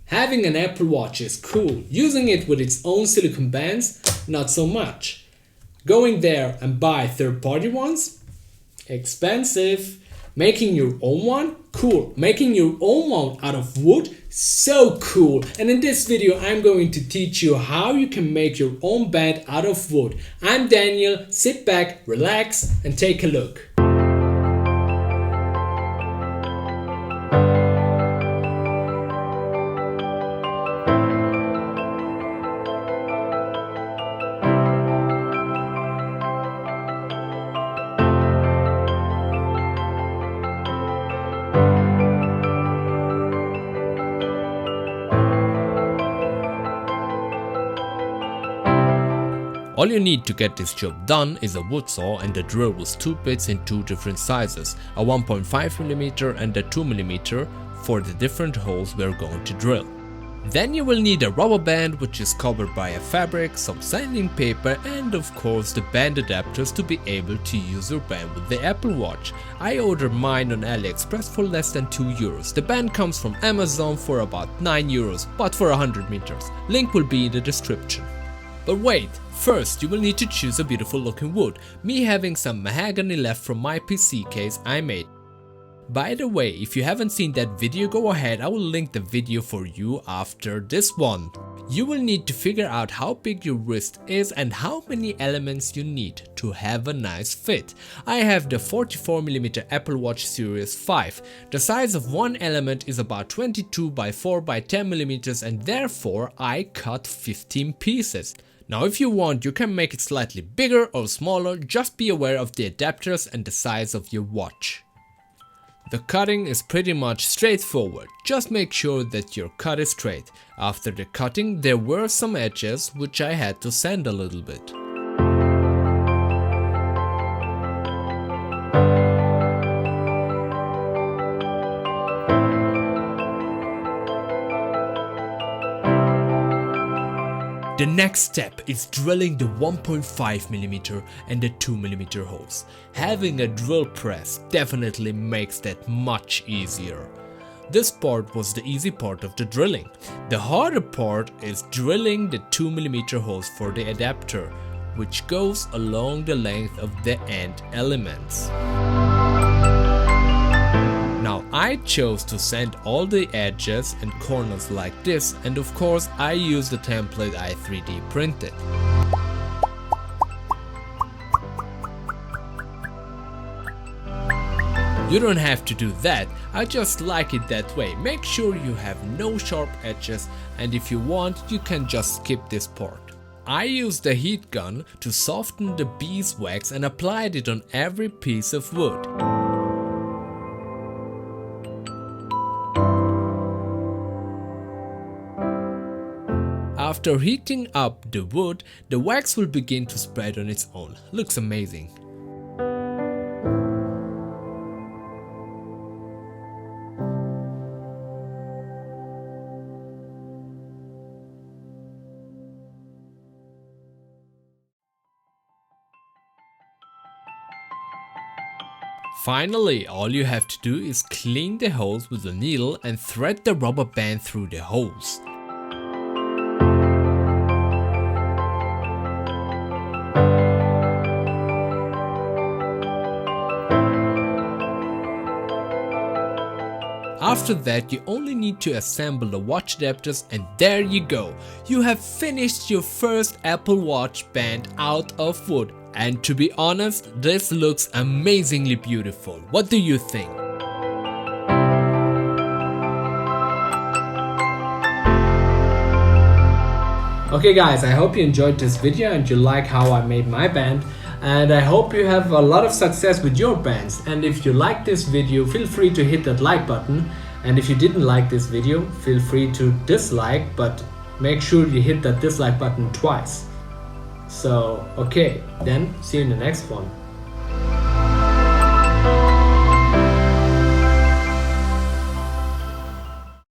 Having an Apple Watch is cool, using it with its own silicone bands, not so much. Going there and buy third-party ones? Expensive. Making your own one? Cool. Making your own one out of wood? So cool. And in this video I'm going to teach you how you can make your own band out of wood. I'm Daniel, sit back, relax and take a look. All you need to get this job done is a wood saw and a drill with 2 bits in 2 different sizes, a 1.5mm and a 2mm for the different holes we're going to drill. Then you will need a rubber band which is covered by a fabric, some sanding paper and of course the band adapters to be able to use your band with the Apple Watch. I ordered mine on AliExpress for less than €2. The band comes from Amazon for about €9 but for 100 meters. Link will be in the description. But wait, first you will need to choose a beautiful looking wood, me having some mahogany left from my PC case I made. By the way, if you haven't seen that video, go ahead, I will link the video for you after this one. You will need to figure out how big your wrist is and how many elements you need to have a nice fit. I have the 44mm Apple Watch Series 5. The size of one element is about 22 by 4 by 10mm and therefore I cut 15 pieces. Now if you want, you can make it slightly bigger or smaller, just be aware of the adapters and the size of your watch. The cutting is pretty much straightforward, just make sure that your cut is straight. After the cutting there were some edges which I had to sand a little bit. The next step is drilling the 1.5mm and the 2mm holes. Having a drill press definitely makes that much easier. This part was the easy part of the drilling. The harder part is drilling the 2mm holes for the adapter, which goes along the length of the end elements. Now I chose to sand all the edges and corners like this, and of course I used the template I 3D printed. You don't have to do that, I just like it that way. Make sure you have no sharp edges, and if you want you can just skip this part. I used a heat gun to soften the beeswax and applied it on every piece of wood. After heating up the wood, the wax will begin to spread on its own. Looks amazing. Finally, all you have to do is clean the holes with a needle and thread the rubber band through the holes. After that you only need to assemble the watch adapters and there you go. You have finished your first Apple Watch band out of wood. And to be honest, this looks amazingly beautiful. What do you think? Okay guys, I hope you enjoyed this video and you like how I made my band. And I hope you have a lot of success with your bands. And if you like this video, feel free to hit that like button. And if you didn't like this video, feel free to dislike, but make sure you hit that dislike button twice. So, okay, then see you in the next one.